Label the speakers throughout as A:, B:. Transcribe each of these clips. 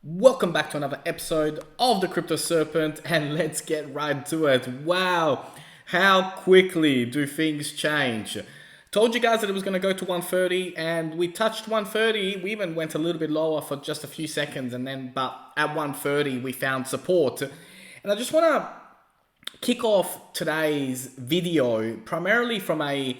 A: Welcome back to another episode of the Crypto Serpent, and let's get right to it. Wow, how quickly do things change? Told you guys that it was going to go to 130, and we touched 130. We even went a little bit lower for just a few seconds, but at 130 we found support. And I just want to kick off today's video primarily from a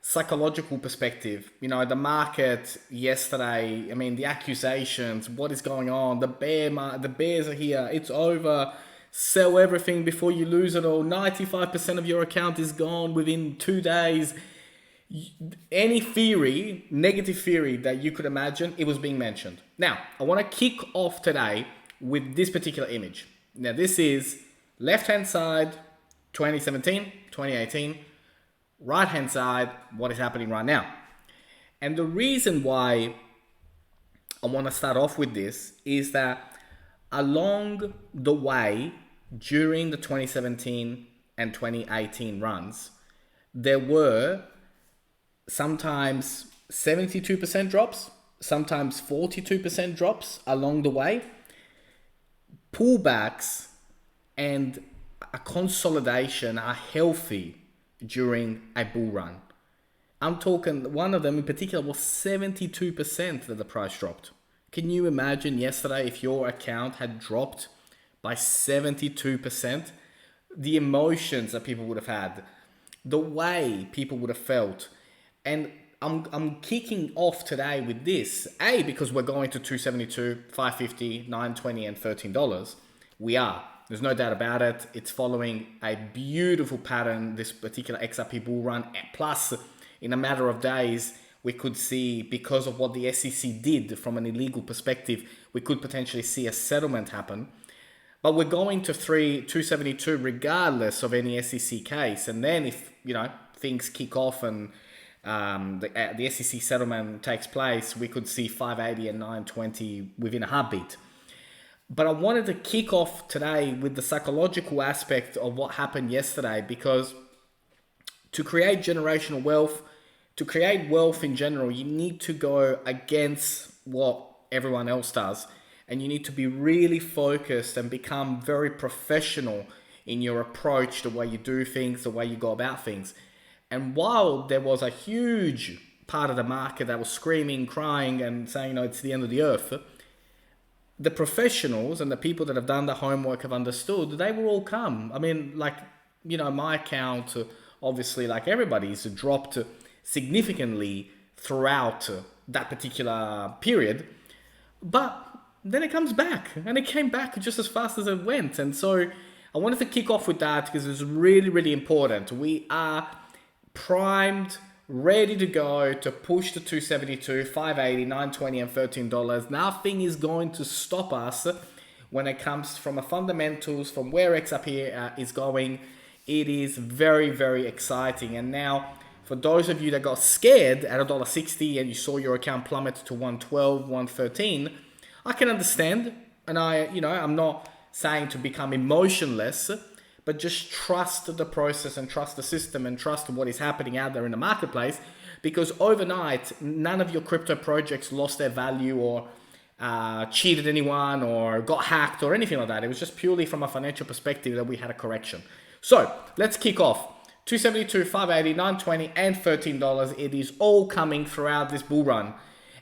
A: psychological perspective. You know, the market yesterday, I mean, the accusations, what is going on, the bears are here, it's over, sell everything before you lose it all, 95% of your account is gone within 2 days. Any theory, negative theory that you could imagine, it was being mentioned. Now, I want to kick off today with this particular image. Now, this is left-hand side, 2017, 2018, right-hand side, what is happening right now. And the reason why I want to start off with this is that along the way, during the 2017 and 2018 runs, there were sometimes 72% drops, sometimes 42% drops along the way, pullbacks and a consolidation are healthy during a bull run. I'm talking, one of them in particular was 72% that the price dropped. Can you imagine yesterday if your account had dropped by 72%? The emotions that people would have had, the way people would have felt. And I'm kicking off today with this, because we're going to 272, 550, 920 and $13. We are. There's no doubt about it. It's following a beautiful pattern, this particular XRP bull run. Plus, in a matter of days, we could see, because of what the SEC did from an illegal perspective, we could potentially see a settlement happen. But we're going to 272 regardless of any SEC case. And then if, things kick off and the SEC settlement takes place, we could see 580 and 920 within a heartbeat. But I wanted to kick off today with the psychological aspect of what happened yesterday, because to create generational wealth, to create wealth in general, you need to go against what everyone else does. And you need to be really focused and become very professional in your approach, the way you do things, the way you go about things. And while there was a huge part of the market that was screaming, crying, and saying, it's the end of the earth, the professionals and the people that have done the homework have understood, they will all come. I mean, my account, obviously, like everybody's, dropped significantly throughout that particular period. But then it comes back, and it came back just as fast as it went. And so I wanted to kick off with that because it's really, really important. We are primed, ready to go to push the 272, 580, 920 and $13. Nothing is going to stop us when it comes from a fundamentals, from where XRP is going. It is very, very exciting. And now, for those of you that got scared at $1.60 and you saw your account plummet to 112, 113, I can understand. And I'm not saying to become emotionless, but just trust the process and trust the system and trust what is happening out there in the marketplace, because overnight, none of your crypto projects lost their value or cheated anyone or got hacked or anything like that. It was just purely from a financial perspective that we had a correction. So let's kick off. 272, 580, 920 and $13. It is all coming throughout this bull run.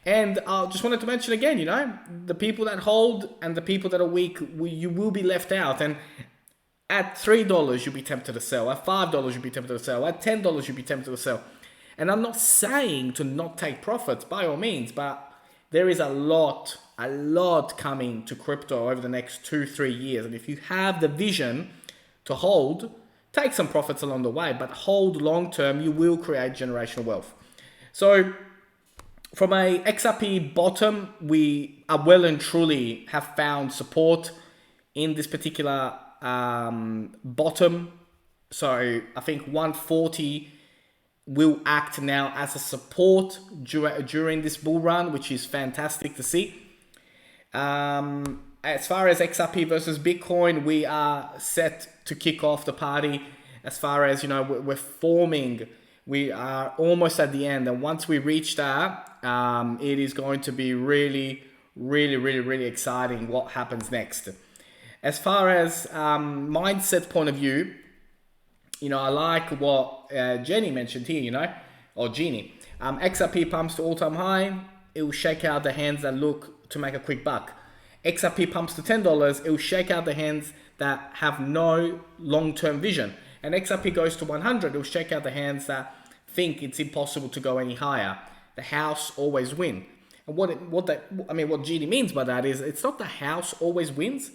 A: And I just wanted to mention again, the people that hold and the people that are weak, you will be left out. And at $3, you'll be tempted to sell. At $5, you'll be tempted to sell. At $10, you'll be tempted to sell. And I'm not saying to not take profits, by all means, but there is a lot coming to crypto over the next 2-3 years. And if you have the vision to hold, take some profits along the way, but hold long term, you will create generational wealth. So from a XRP bottom, we are well and truly have found support in this particular bottom. So I think 140 will act now as a support during this bull run, which is fantastic to see. As far as XRP versus Bitcoin, we are set to kick off the party. As far as, we're forming, we are almost at the end. And once we reach that, it is going to be really, really, really, really exciting what happens next. As far as mindset point of view, I like what Jenny mentioned here, or Jeannie. XRP pumps to all-time high. It will shake out the hands that look to make a quick buck. XRP pumps to $10. It will shake out the hands that have no long-term vision. And XRP goes to 100. It will shake out the hands that think it's impossible to go any higher. The house always wins. And what Jeannie means by that is it's not the house always wins.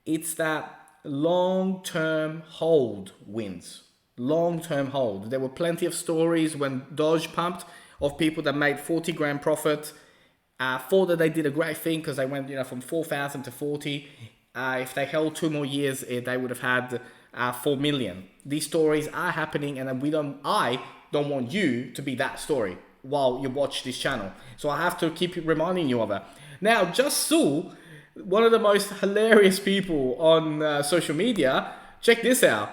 A: It's that long-term hold wins. Long-term hold. There were plenty of stories when Doge pumped of people that made 40 grand profit. Thought that they did a great thing because they went, from 4,000 to 40. If they held 2 more years, they would have had 4 million. These stories are happening, and I don't want you to be that story while you watch this channel. So I have to keep reminding you of it. Now, Just Sul, one of the most hilarious people on social media, check this out.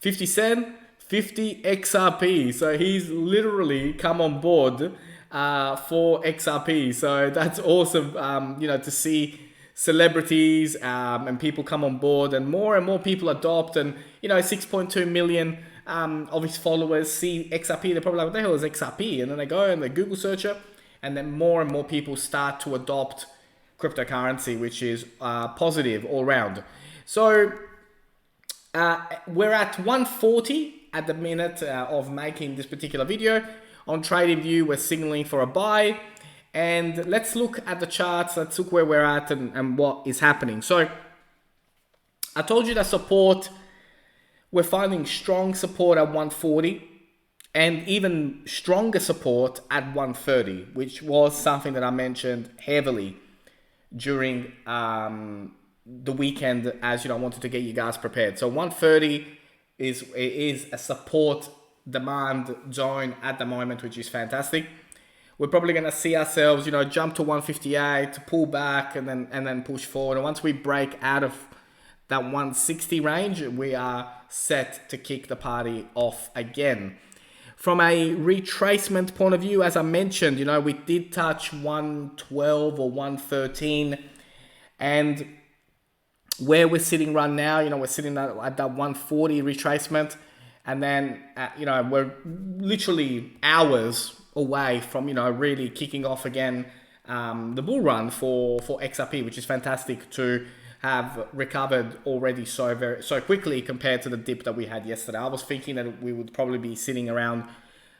A: 50 Cent, 50 XRP. So he's literally come on board for XRP. So that's awesome, to see celebrities and people come on board, and more people adopt, and 6.2 million of his followers see XRP. They're probably like, what the hell is XRP? And then they go and they Google search it, and then more and more people start to adopt cryptocurrency, which is positive all around. So we're at 140 at the minute of making this particular video. On TradingView, we're signaling for a buy. And let's look at the charts. Let's look where we're at and what is happening. So I told you that support, we're finding strong support at 140 and even stronger support at 130, which was something that I mentioned heavily during the weekend, as I wanted to get you guys prepared. So 130 is a support demand zone at the moment, which is fantastic. We're probably going to see ourselves, jump to 158, to pull back, and then push forward. And once we break out of that 160 range, we are set to kick the party off again. From a retracement point of view, as I mentioned, we did touch 112 or 113, and where we're sitting right now, we're sitting at that 140 retracement, and then we're literally hours away from really kicking off again the bull run for XRP, which is fantastic to have recovered already so quickly compared to the dip that we had yesterday. I was thinking that we would probably be sitting around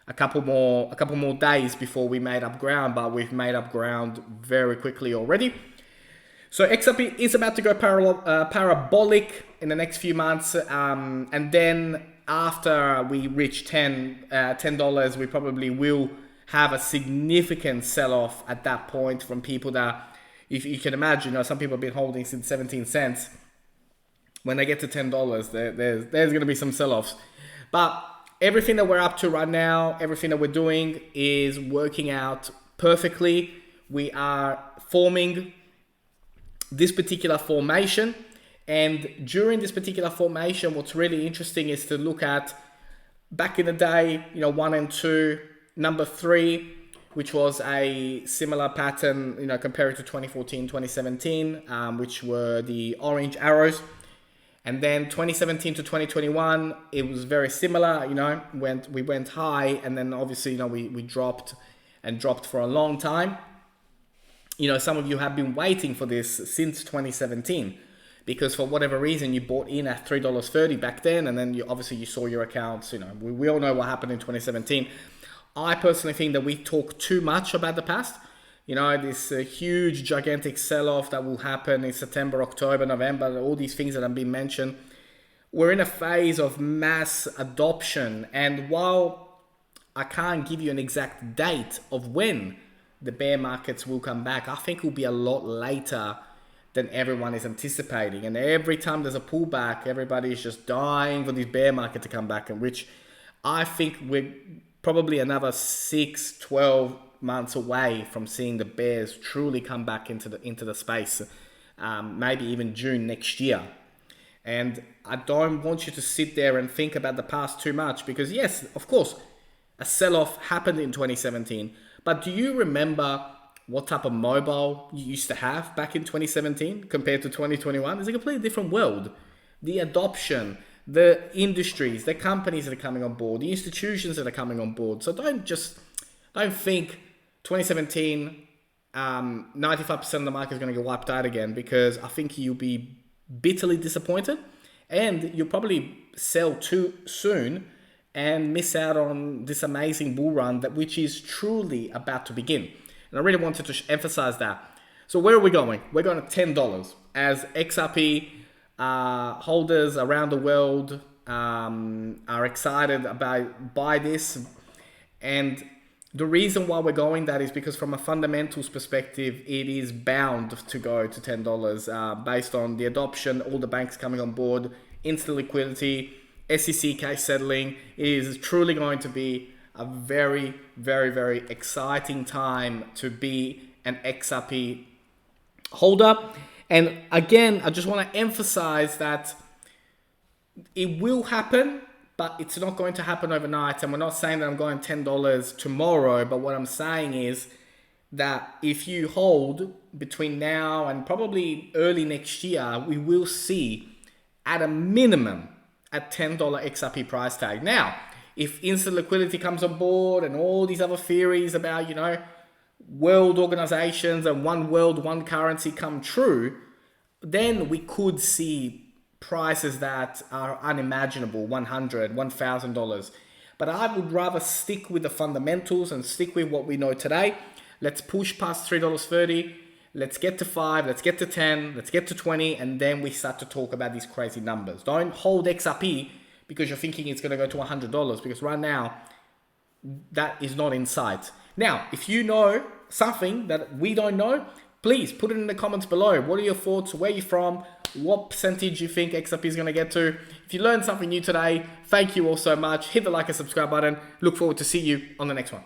A: a couple more days before we made up ground, but we've made up ground very quickly already. So XRP is about to go parabolic in the next few months, and then after we reach $10, we probably will have a significant sell-off at that point from people that, if you can imagine, some people have been holding since 17 cents. When they get to $10, there's going to be some sell-offs. But everything that we're up to right now, everything that we're doing is working out perfectly. We are forming this particular formation. And during this particular formation, what's really interesting is to look at back in the day, 1 and 2, number 3, which was a similar pattern, compared to 2014, 2017, which were the orange arrows. And then 2017 to 2021, it was very similar, we went high, and then obviously, we dropped for a long time. Some of you have been waiting for this since 2017. Because for whatever reason, you bought in at $3.30 back then, and then you saw your accounts. We all know what happened in 2017. I personally think that we talk too much about the past. This huge, gigantic sell-off that will happen in September, October, November, all these things that have been mentioned. We're in a phase of mass adoption, and while I can't give you an exact date of when the bear markets will come back, I think it will be a lot later than everyone is anticipating. And every time there's a pullback, everybody is just dying for this bear market to come back, in which I think we're probably another 6-12 months away from seeing the bears truly come back into the space, maybe even June next year. And I don't want you to sit there and think about the past too much, because yes, of course, a sell-off happened in 2017, but do you remember what type of mobile you used to have back in 2017 compared to 2021. It's a completely different world. The adoption, the industries, the companies that are coming on board, the institutions that are coming on board. So don't think 2017, 95% of the market is going to get wiped out again, because I think you'll be bitterly disappointed and you'll probably sell too soon and miss out on this amazing bull run which is truly about to begin. And I really wanted to emphasize that. So where are we going? We're going to $10 as XRP holders around the world are excited about buy this. And the reason why we're going that is because from a fundamentals perspective, it is bound to go to $10 based on the adoption, all the banks coming on board, instant liquidity, SEC case settling. It is truly going to be a very, very, very exciting time to be an XRP holder. And again, I just want to emphasize that it will happen, but it's not going to happen overnight. And we're not saying that I'm going $10 tomorrow, but what I'm saying is that if you hold between now and probably early next year, we will see at a minimum a $10 XRP price tag. Now, if instant liquidity comes on board and all these other theories about, world organizations and one world, one currency come true, then we could see prices that are unimaginable, $100, $1,000. But I would rather stick with the fundamentals and stick with what we know today. Let's push past $3.30. Let's get to 5, let's get to 10, let's get to 20, and then we start to talk about these crazy numbers. Don't hold XRP because you're thinking it's going to go to $100, because right now, that is not in sight. Now, if you know something that we don't know, please put it in the comments below. What are your thoughts? Where are you from? What percentage you think XRP is going to get to? If you learned something new today, thank you all so much. Hit the like and subscribe button. Look forward to see you on the next one.